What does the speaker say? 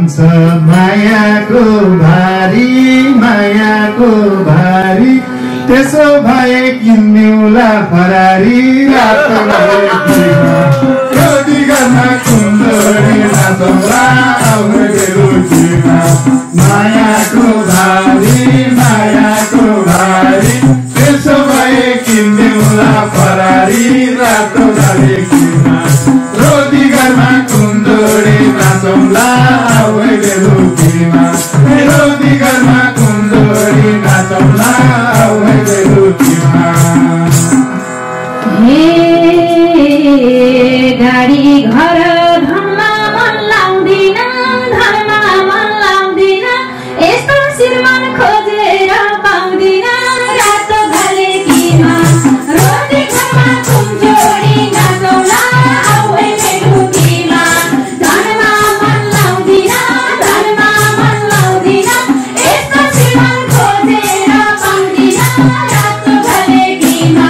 भन्छ मायाको भारी त्यसो भए किन्नेउला फरारी रातो भएकीमा रोटी गर्न कुन्दरी नाचौला आउने बेलुकीमा मायाको भारी त्यसो भए किन्नेउला फरारी रातो भएकीमा रोटी गर्न कुन्दरी नाचौला आउने बेलुकीमा रोटी गर्न कुन्दरी नाचौला आउने बेलुकीमा गाडी घर धनमा मन लाउँदिन यस्तो श्रीमान खोजेर पाउँदिन रातो घलेकीमा रोटी घरमा कुम्जोडी नाचौला आउने बेलुकीमा धनमा मन लाउँदिन यस्तो श्रीमान खोजेर पाउँदिन रातो घलेकीमा